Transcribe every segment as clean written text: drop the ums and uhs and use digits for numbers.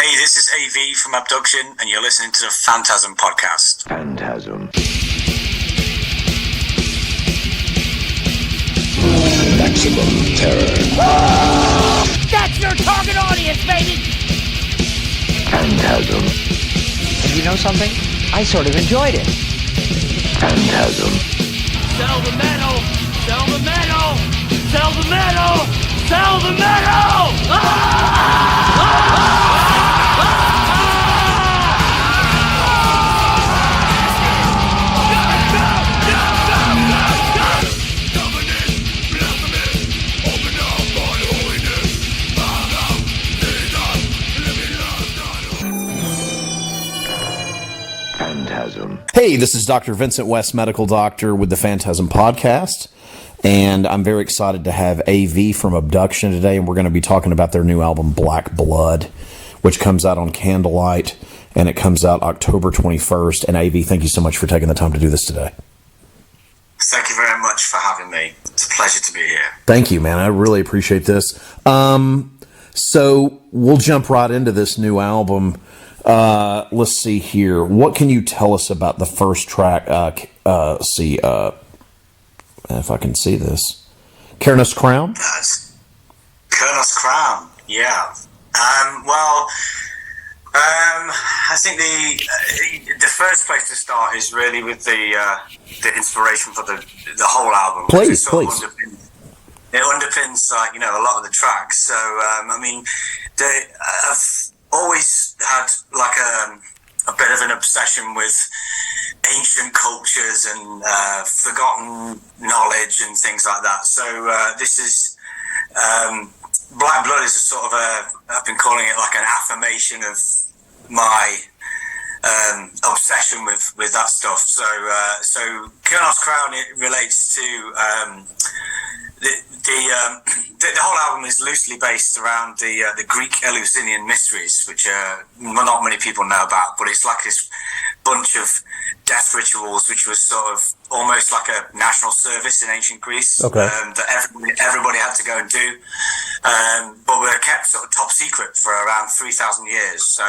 Hey, this is AV from Abduction, and you're listening to the FANTASM Podcast. Phantasm. Maximum terror. That's your target audience, baby! Phantasm. And you know something? I sort of enjoyed it. Phantasm. Sell the metal! Sell the metal! Sell the metal! Sell the metal! Phantasm. Hey, this is Dr. Vincent West, medical doctor with the Phantasm Podcast, and I'm very excited to have AV from Abduction today, and we're going to be talking about their new album, Black Blood, which comes out on Candlelight, and it comes out October 21st. And AV, thank you so much for taking the time to do this today. Thank you very much for having me. It's a pleasure to be here. Thank you, man. I really appreciate this. So we'll jump right into this new album. Let's see here. What can you tell us about the first track? If I can see this. Colonel's Crown? Colonel's Crown, yeah. I think the first place to start is really with the inspiration for the whole album. Please. It underpins a lot of the tracks. So I've always had like a bit of an obsession with ancient cultures and forgotten knowledge and things like that. So this is Black Blood is a sort of I've been calling it like an affirmation of my obsession with that stuff. So Colonel's Crown, it relates to the whole album is loosely based around the Greek Eleusinian mysteries, which not many people know about, but it's like this bunch of death rituals, which was sort of almost like a national service in ancient Greece. Okay. That everybody had to go and do, but were kept sort of top secret for around 3,000 years. So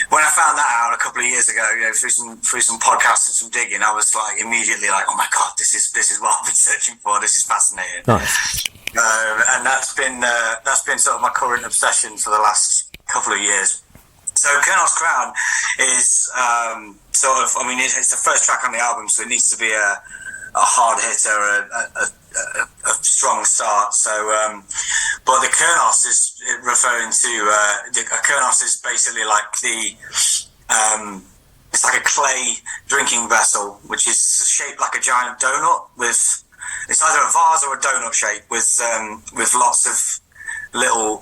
when I found that out a couple of years ago, through some podcasts and some digging, I was like immediately like, oh my god, this is what I've been searching for. This is fascinating. Nice. And that's been sort of my current obsession for the last couple of years. So Colonel's Crown is it's the first track on the album, so it needs to be a hard hitter, a strong start. So, but the Kernos is referring to the Kernos is basically like it's like a clay drinking vessel, which is shaped like a giant donut with. It's either a vase or a donut shape with lots of little,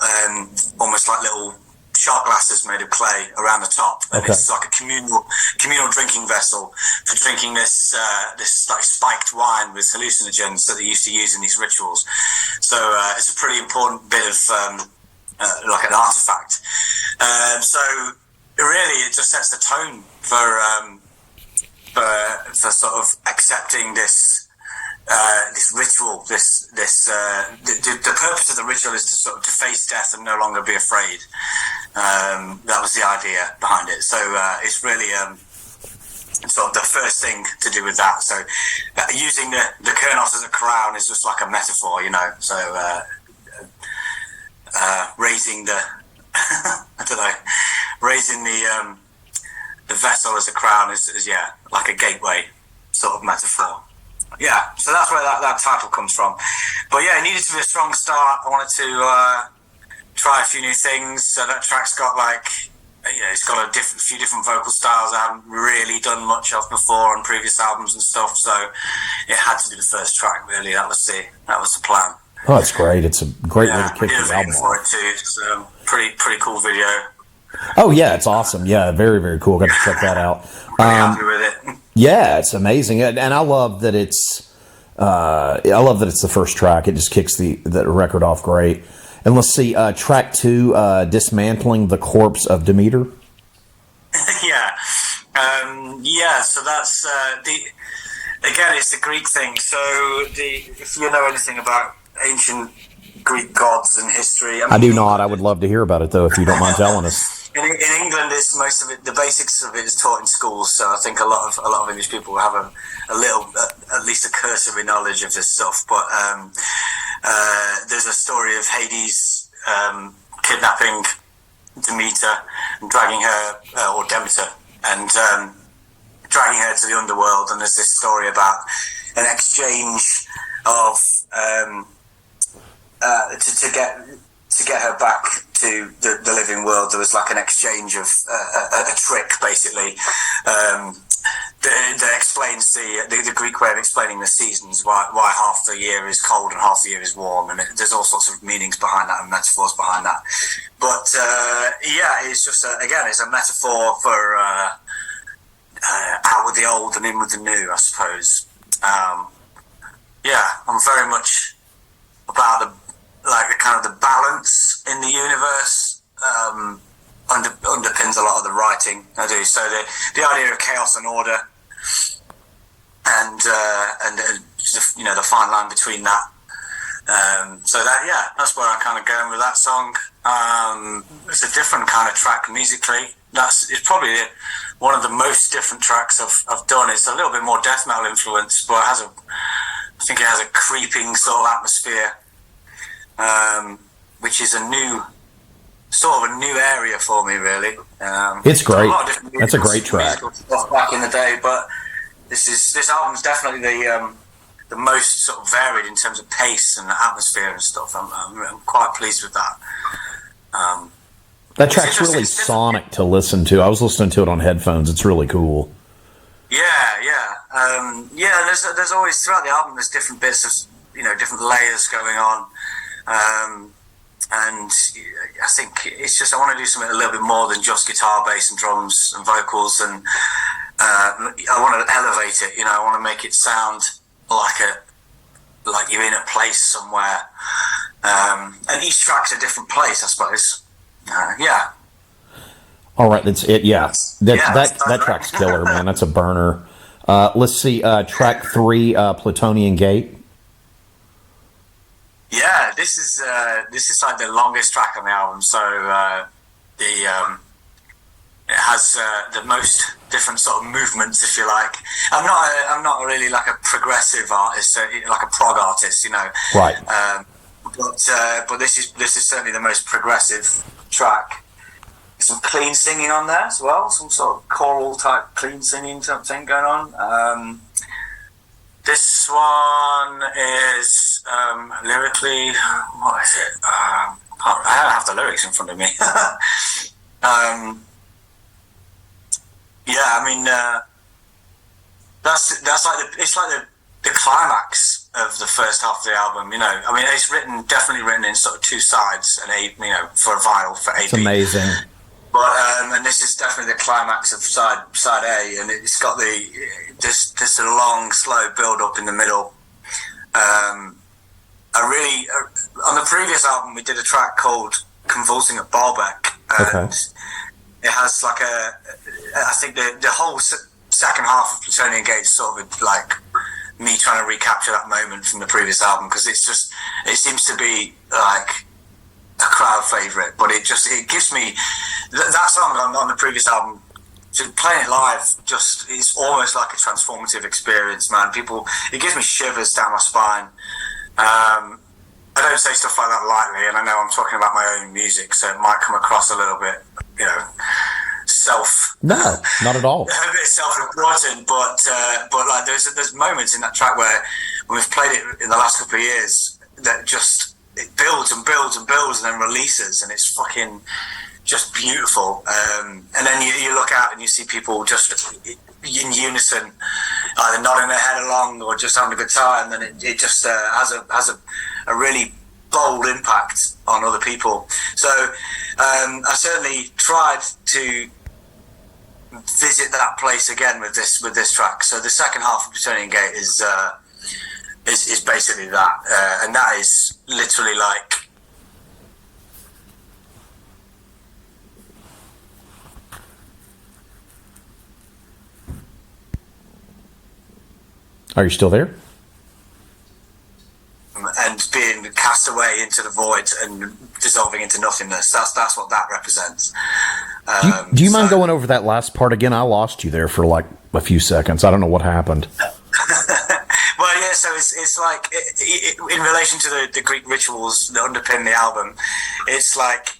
almost like little shot glasses made of clay around the top, and okay. It's like a communal drinking vessel for drinking this like spiked wine with hallucinogens that they used to use in these rituals. So it's a pretty important bit of like an artifact. So really, it just sets the tone for sort of accepting this ritual. The purpose of the ritual is to face death and no longer be afraid. That was the idea behind it. So it's really sort of the first thing to do with that. So using the Kernos as a crown is just like a metaphor, So raising the raising the vessel as a crown is like a gateway sort of metaphor. Yeah, so that's where that title comes from. But yeah, it needed to be a strong start. I wanted to try a few new things. So that track's got it's got few different vocal styles I haven't really done much of before on previous albums and stuff. So it had to be the first track. Really, that was the plan. Oh, that's great. It's a great way to kick the album for off. it too. So pretty cool video. Oh yeah, it's awesome. Yeah, very, very cool. Got to check that out. Happy with it. Yeah, it's amazing, and I love that it's the first track. It just kicks the record off great. And let's see, track 2, Dismantling the Corpse of Demeter. So that's it's the Greek thing. So if you know anything about ancient Greek gods and history, I do not. I would love to hear about it though, if you don't mind telling us. in England, it's most of it. The basics of it is taught in schools, so I think a lot of English people have a little, at least a cursory knowledge of this stuff. But there's a story of Hades kidnapping Demeter and dragging her, or Demeter, and dragging her to the underworld. And there's this story about an exchange of to get her back to the living world. There was like an exchange of a trick, basically, that explains the Greek way of explaining the seasons, why half the year is cold and half the year is warm, and there's all sorts of meanings behind that and metaphors behind that. But it's just it's a metaphor for out with the old and in with the new, I suppose. I'm very much about the kind of the balance in the universe. Underpins a lot of the writing I do. So the idea of chaos and order, and the fine line between that. That's where I'm kind of going with that song. It's a different kind of track musically. It's probably one of the most different tracks I've done. It's a little bit more death metal influence, but I think it has a creeping sort of atmosphere, which is a new area for me, really. It's great. That's a great track. Stuff back in the day, but this album's definitely the most sort of varied in terms of pace and atmosphere and stuff. I'm quite pleased with that. That track's really sonic to listen to. I was listening to it on headphones. It's really cool. Yeah. There's always, throughout the album, there's different bits of different layers going on. And I think it's just, I want to do something a little bit more than just guitar, bass and drums and vocals, and I want to elevate it. I want to make it sound like you're in a place somewhere, and each track's a different place, I suppose. All right, that's it. Yeah, that track's killer, man. That's a burner. Let's see, track 3, Plutonian Gate. Yeah, this is like the longest track on the album. So it has the most different sort of movements, if you like. I'm not really like a progressive artist, like a prog artist, Right. But this is certainly the most progressive track. Some clean singing on there as well, some sort of choral type clean singing something going on. This one is lyrically, what is it? I don't have the lyrics in front of me. That's like the climax of the first half of the album. It's definitely written in sort of two sides, and for a vinyl for AB. It's amazing. But and this is definitely the climax of side A, and it's got this long, slow build up in the middle. On the previous album, we did a track called "Convulsing at Baalbek," and it has like I think the whole second half of Plutonian Gate is sort of like me trying to recapture that moment from the previous album, because it seems to be like a crowd favorite, but it gives me that song on the previous album. Just playing it live, it's almost like a transformative experience, man. It gives me shivers down my spine. I don't say stuff like that lightly, and I know I'm talking about my own music, so it might come across a little bit, No, not at all. A bit self-important, but like there's moments in that track where when we've played it in the last couple of years that it builds and builds and builds and then releases, and it's fucking just beautiful. And then you look out and you see people just in unison, either nodding their head along or just having a good time, and it just has a really bold impact on other people. So I certainly tried to visit that place again with this track. So the second half of Plutonian Gate is basically that, and that is literally like. Are you still there? And being cast away into the void and dissolving into nothingness. That's what that represents. Do you mind going over that last part again? I lost you there for like a few seconds. I don't know what happened. Well, yeah, so it's like, in relation to the Greek rituals that underpin the album, it's like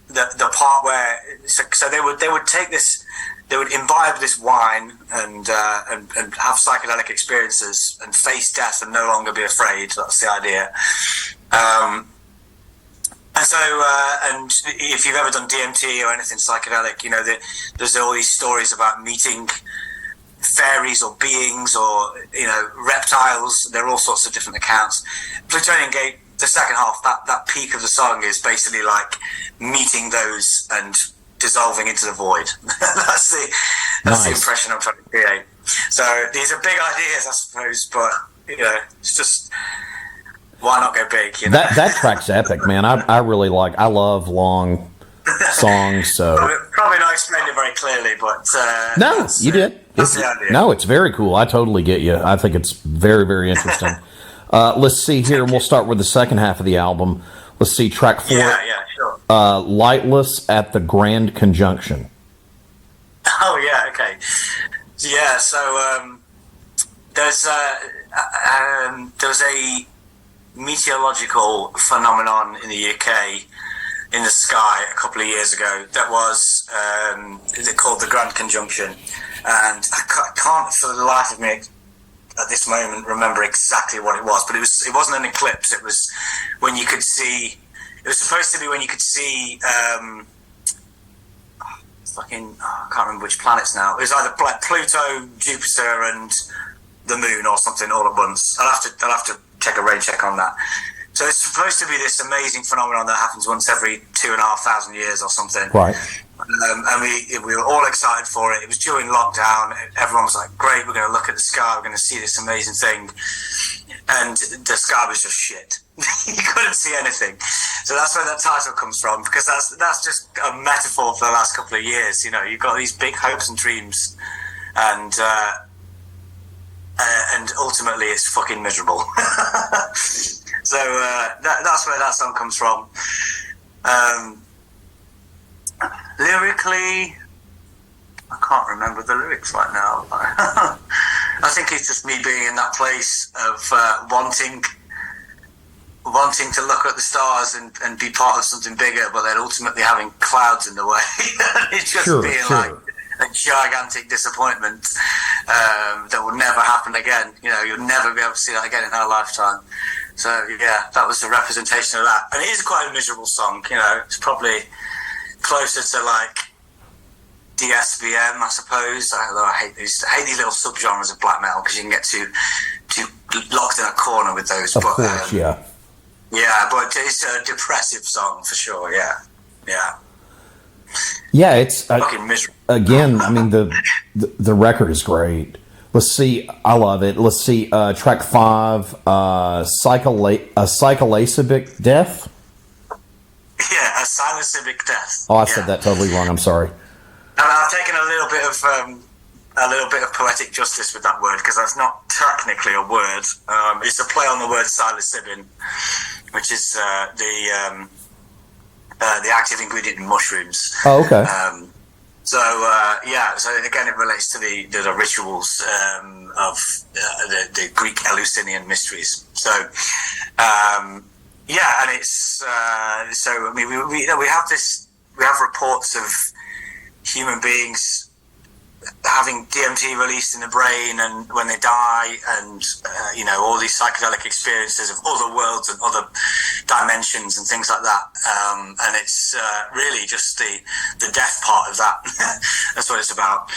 the part where, so they would take this, they would imbibe this wine and have psychedelic experiences and face death and no longer be afraid. That's the idea. And so, and if you've ever done DMT or anything psychedelic, you know that there's all these stories about meeting fairies or beings or, you know, reptiles. There are all sorts of different accounts. Plutonian Gate, the second half, that peak of the song is basically like meeting those and dissolving into the void. That's the impression I'm trying to create. So these are big ideas, I suppose, but, you know, it's just, why not go big? You know? That track's epic, man. I really I love long songs. So probably not explained it very clearly, but no, you did. That's the idea. No, it's very cool. I totally get you. I think it's very, very interesting. Let's see here. We'll start with the second half of the album. Let's see, track 4. Yeah, sure. Lightless at the Grand Conjunction. Oh yeah, okay. Yeah, so there's a meteorological phenomenon in the UK in the sky a couple of years ago that was called the Grand Conjunction, and I can't for the life of me at this moment remember exactly what it was, but it wasn't an eclipse. It was when you could see, it was supposed to be when you could see I can't remember which planets now. It was either like Pluto, Jupiter and the moon or something all at once. I'll have to take a rain check on that. So it's supposed to be this amazing phenomenon that happens once every 2,500 years or something. Right. And we were all excited for it. It was during lockdown. Everyone was like, great, we're going to look at the sky. We're going to see this amazing thing. And the sky was just shit. You couldn't see anything. So that's where that title comes from, because that's just a metaphor for the last couple of years. You know, you've got these big hopes and dreams, and ultimately it's fucking miserable. So that's where that song comes from. Lyrically, I can't remember the lyrics right now. I think it's just me being in that place of wanting to look at the stars and be part of something bigger, but then ultimately having clouds in the way. It's just being like a gigantic disappointment that will never happen again. You know, you'll never be able to see that again in our lifetime. So yeah, that was a representation of that, and it is quite a miserable song. You know, it's probably closer to like DSVM, I suppose. Although I hate these little subgenres of black metal because you can get too locked in a corner with those. Of course, yeah. Yeah, but it's a depressive song for sure. Yeah. Yeah, it's fucking miserable. Again, I mean the record is great. Let's see, I love it. Let's see, track 5, Psycholacibic Death. Yeah, a psilocybic death. Oh, I said that totally wrong. I'm sorry. And I've taken a little bit of poetic justice with that word, because that's not technically a word. It's a play on the word psilocybin, which is the active ingredient in mushrooms. Oh, okay. So again, it relates to the rituals of the Greek Eleusinian mysteries. So and it's so I mean we have reports of human beings having DMT released in the brain and when they die, and all these psychedelic experiences of other worlds and other dimensions and things like that, and it's really just the death part of that. That's what it's about.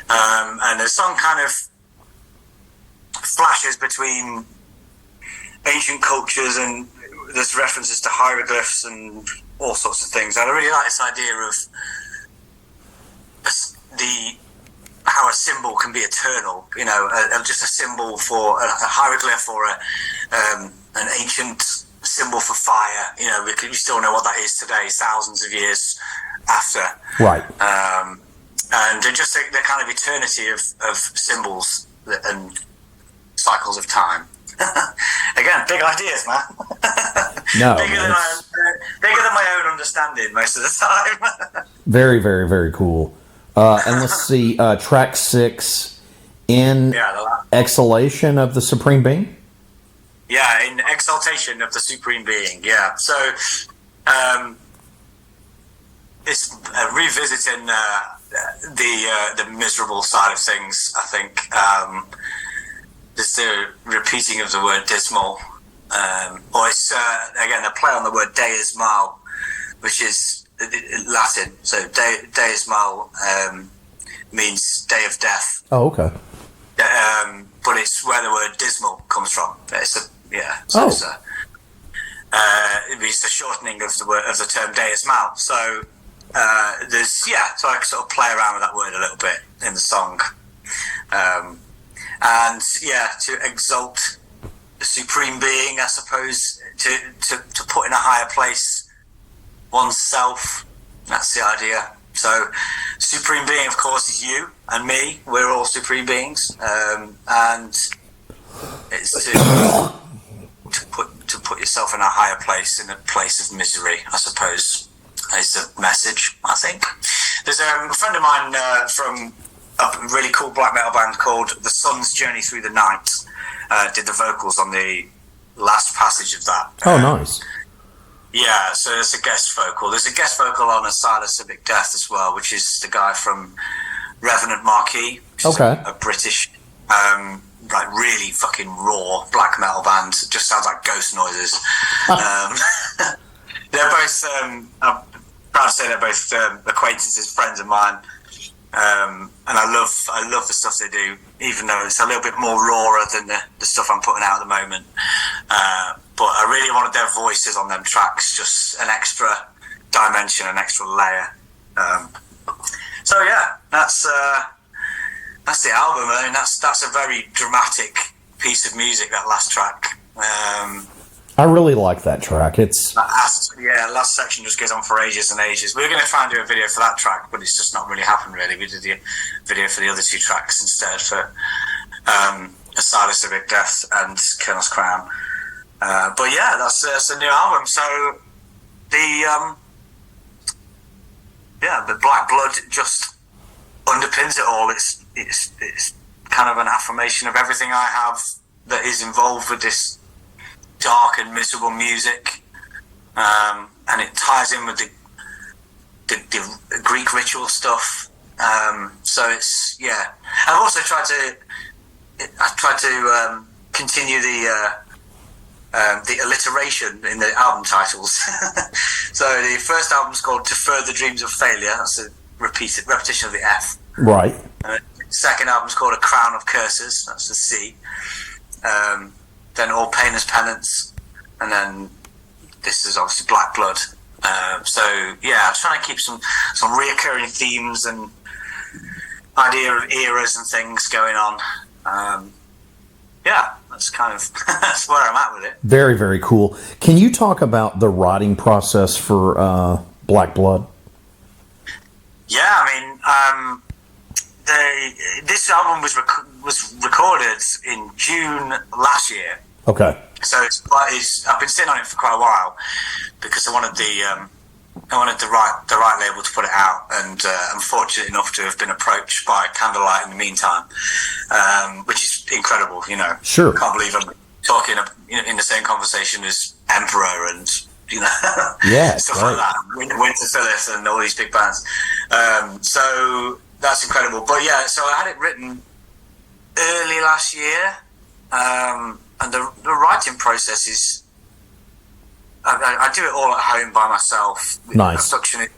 And the song kind of flashes between ancient cultures, and there's references to hieroglyphs and all sorts of things. And I really like this idea of how a symbol can be eternal, just a symbol for a hieroglyph or an ancient symbol for fire, because we still know what that is today, thousands of years after. Right. And just the kind of eternity of symbols and cycles of time. Again, big ideas, man. No, bigger than my own understanding most of the time. Very, very, very cool. And let's see, track 6, In Exhalation of the Supreme Being? Yeah, In Exaltation of the Supreme Being, yeah. So, it's revisiting the miserable side of things, I think. Just the repeating of the word dismal. Or it's, again, a play on the word deus mal, which is Latin. So deus mal means day of death. Oh, okay. But it's where the word dismal comes from. It's it's a shortening of the word of the term deus mal. So so I sort of play around with that word a little bit in the song, and to exalt the supreme being, I suppose, to put in a higher place oneself. That's the idea. So, supreme being, of course, is you and me. We're all supreme beings, and it's to put yourself in a higher place, in a place of misery, I suppose, is the message, I think. There's a friend of mine from a really cool black metal band called The Sun's Journey Through the Night, did the vocals on the last passage of that. Oh, nice. Yeah, so there's a guest vocal. There's a guest vocal on Asylum Civic Death as well, which is the guy from Revenant Marquee, which is a British, like really fucking raw black metal band. It just sounds like ghost noises. They're both, I'm proud to say they're both acquaintances, friends of mine. And I love the stuff they do, even though it's a little bit more rawer than the stuff I'm putting out at the moment. But I really wanted their voices on them tracks, just an extra dimension, an extra layer. So yeah, that's the album. I mean, that's a very dramatic piece of music, that last track. I really like that track. It's last section just goes on for ages and ages. We were going to try and do a video for that track, but it's just not really happened. Really, we did the video for the other two tracks instead, for Asylum Civic Death and Colonel's Crown. But yeah, that's a new album. So the Black Blood just underpins it all. It's kind of an affirmation of everything I have that is involved with this dark and miserable music, and it ties in with the Greek ritual stuff. So it's I've also tried to continue the alliteration in the album titles. So the first album's called To Further Dreams of Failure. That's a repetition of the F. Right. Second album's called A Crown of Curses. That's the C. Then All Pain as Penance, and then this is obviously Black Blood. I'm trying to keep some reoccurring themes and idea of eras and things going on. That's kind of that's where I'm at with it. Very, very cool. Can you talk about the writing process for Black Blood? Yeah, I mean, this album was recorded in June last year. Okay. So I've been sitting on it for quite a while because I wanted the right label to put it out, and I'm fortunate enough to have been approached by Candlelight in the meantime, which is incredible. You know, sure. I can't believe I'm talking in the same conversation as Emperor and stuff like that, Winter Phyllis and all these big bands. So that's incredible. But yeah, so I had it written early last year, and the writing process is I do it all at home by myself. Nice. Abduction is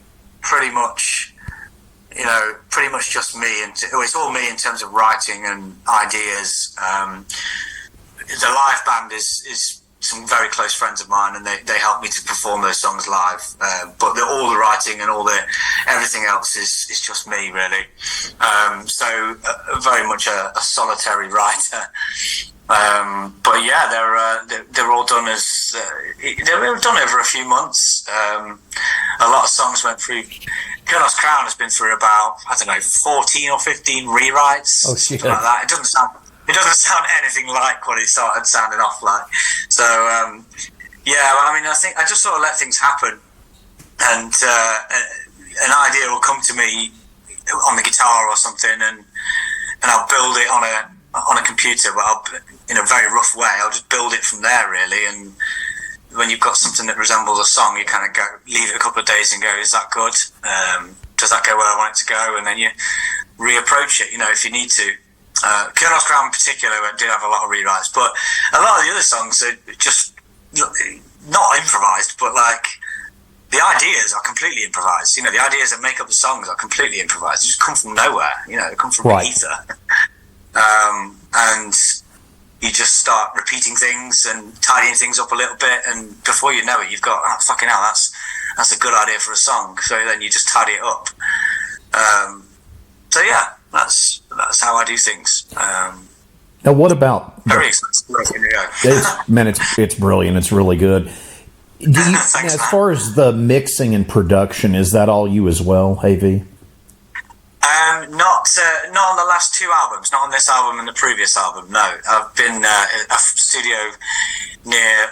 pretty much just me, and it's all me in terms of writing and ideas. The live band is some very close friends of mine, and they help me to perform those songs live. But all the writing and everything else is just me, really. So very much a solitary writer. But yeah, they're all done they were done over a few months. A lot of songs went through. Colonel's Crown has been through about 14 or 15 rewrites, something like that. It doesn't sound anything like what it started sounding off like. So I think I just sort of let things happen and an idea will come to me on the guitar or something, and I'll build it on a computer, but in a very rough way. I'll just build it from there, really. And when you've got something that resembles a song, you kind of leave it a couple of days and go, is that good? Does that go where I want it to go? And then you reapproach it, if you need to. Colonel's Crown in particular did have a lot of rewrites, but a lot of the other songs are just not improvised, but like the ideas are completely improvised. The ideas that make up the songs are completely improvised. They just come from nowhere. They come from the ether. And you just start repeating things and tidying things up a little bit, and before you know it, you've got, oh, fucking hell, that's a good idea for a song. So then you just tidy it up. So yeah, that's how I do things. Now, what about very exciting? It's brilliant. It's really good. As far as the mixing and production, is that all you as well, AV? Not on the last two albums, not on this album and the previous album. No, I've been a studio near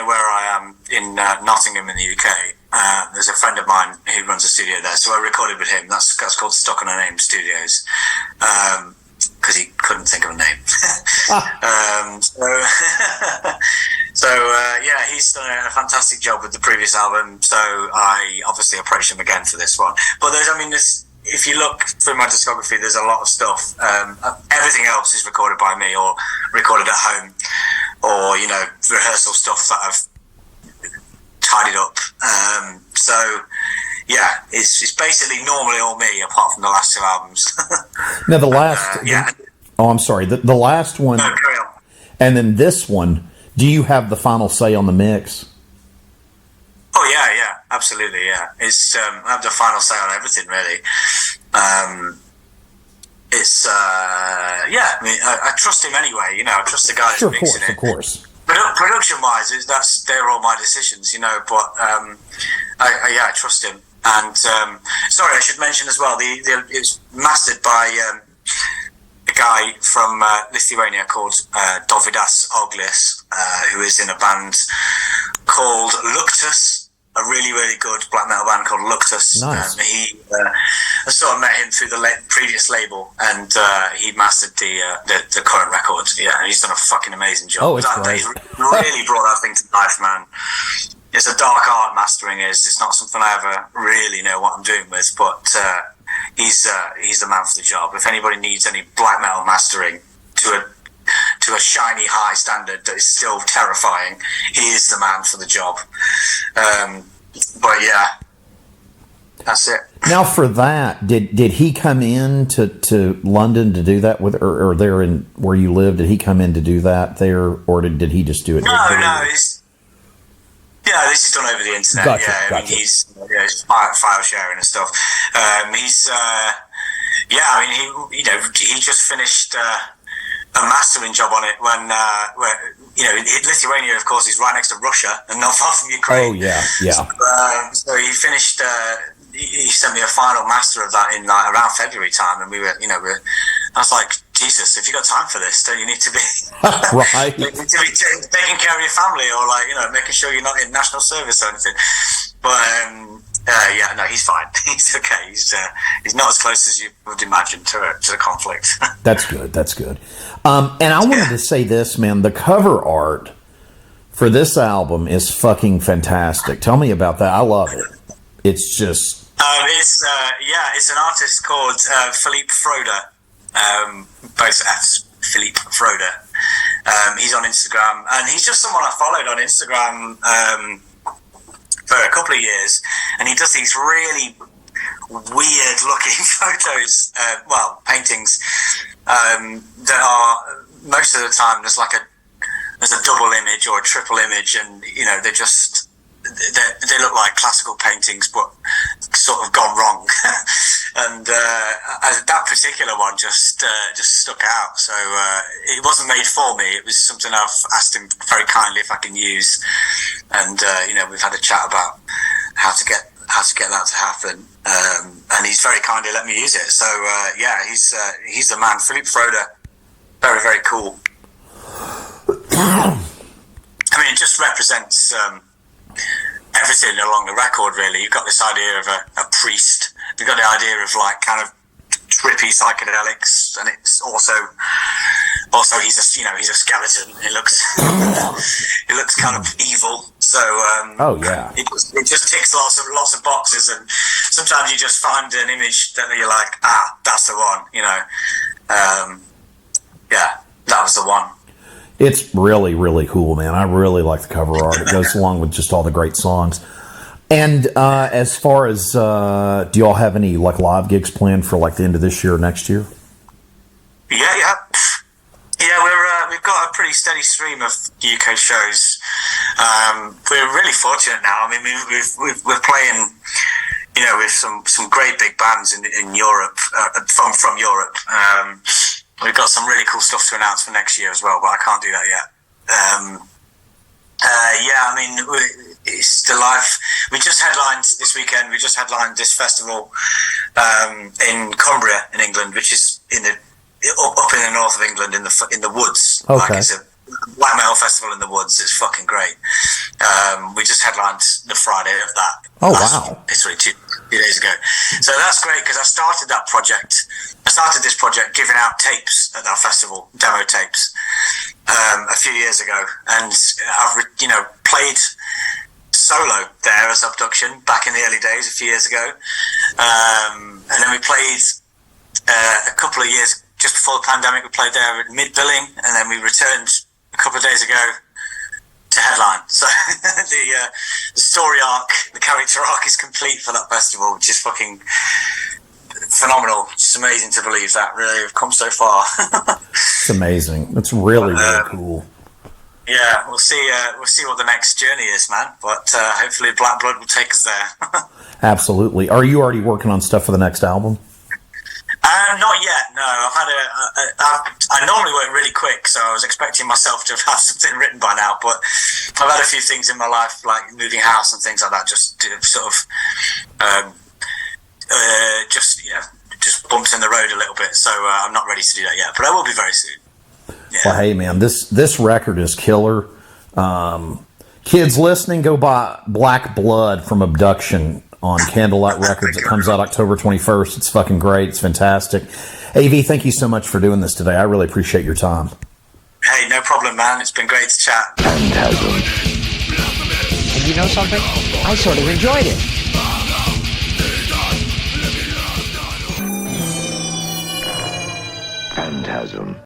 where I am in Nottingham in the UK. There's a friend of mine who runs a studio there, so I recorded with him. That's called Stuck on a Name Studios, because he couldn't think of a name. Yeah, he's done a fantastic job with the previous album. So I obviously approached him again for this one. But if you look through my discography, there's a lot of stuff. Everything else is recorded by me or recorded at home, or rehearsal stuff that I've tidied up. So yeah, it's basically normally all me, apart from the last two albums. Now the last, I'm sorry, the last one, no, carry on. And then this one. Do you have the final say on the mix? Oh yeah, absolutely, yeah. It's I have the final say on everything, really. I trust him anyway. I trust the guy who's mixing it. Of course. Production-wise, they're all my decisions, But I trust him. And sorry, I should mention as well, it's mastered by a guy from Lithuania called Dovydas Oglis, who is in a band called Luctus, a really, really good black metal band called Luctus. Nice. I sort of met him through the previous label, and he mastered the current record. Yeah, he's done a fucking amazing job. Oh, it's great. He's really brought that thing to life, man. It's a dark art, mastering is. It's not something I ever really know what I'm doing with, but he's the man for the job. If anybody needs any black metal mastering to a shiny high standard that is still terrifying, he is the man for the job. But yeah, that's it. Now for that, did he come in to London to do that with, or there in where you live? Did he come in to do that there, or did he just do it? No. This is done over the internet. Gotcha. I mean, he's file sharing and stuff. He just finished a mastering job on it when Lithuania, of course, is right next to Russia and not far from Ukraine. Oh yeah. So he finished. He sent me a final master of that in around February time, and we were. I was like, Jesus, if you got time for this, don't you need to be right? You need to be taking care of your family, or making sure you're not in national service or anything. But no, he's fine. He's okay. He's not as close as you would imagine to the conflict. That's good. And I wanted to say this, man. The cover art for this album is fucking fantastic. Tell me about that. I love it. It's just. It's an artist called Philippe Froda. Both F's, Philippe Froda. He's on Instagram, and he's just someone I followed on Instagram for a couple of years, and he does these really weird looking photos, paintings, that are most of the time there's a double image or a triple image, and they look like classical paintings but sort of gone wrong. And that particular one just stuck out. So it wasn't made for me. It was something I've asked him very kindly if I can use, and we've had a chat about how to get that to happen. And he's very kindly let me use it. So he's the man, Philippe Froda. Very, very cool. I mean, it just represents everything along the record, really. You've got this idea of a priest. You've got the idea of like kind of trippy psychedelics, and it's also he's a skeleton. He looks kind of evil. So it just ticks lots of boxes, and sometimes you just find an image that you're like, that's the one. That was the one. It's really, really cool, man. I really like the cover art. It goes along with just all the great songs. And as far as, do y'all have any like live gigs planned for like the end of this year or next year? Yeah. We've got a pretty steady stream of UK shows. We're really fortunate now. I mean, we're playing, with some great big bands in Europe, from Europe. We've got some really cool stuff to announce for next year as well, but I can't do that yet. It's the live. We just headlined this weekend. We just headlined this festival in Cumbria in England, which is up in the north of England in the woods. Okay. Like it's a black metal festival in the woods. It's fucking great. We just headlined the Friday of that. Oh wow! It's really 2 days ago. So that's great because I started this project giving out tapes at that festival, demo tapes, a few years ago, and I've played solo there as Abduction back in the early days a few years ago, and then we played a couple of years just before the pandemic. We played there at mid-billing, and then we returned a couple of days ago to headline. So the story arc, the character arc is complete for that festival, which is fucking phenomenal. It's amazing to believe that really we've come so far. It's amazing. It's really cool. Yeah, we'll see what the next journey is, man. But hopefully Black Blood will take us there. Absolutely. Are you already working on stuff for the next album? Not yet, no. I normally work really quick, so I was expecting myself to have something written by now, but I've had a few things in my life, like moving house and things like that, just bumps in the road a little bit, so I'm not ready to do that yet, but I will be very soon. Yeah. Well, hey, man, this record is killer. Kids listening, go buy Black Blood from Abduction on Candlelight Records. It comes out October 21st. It's fucking great. It's fantastic. AV, thank you so much for doing this today. I really appreciate your time. Hey, no problem, man. It's been great to chat. Phantasm. And you know something? I sort of enjoyed it. Phantasm.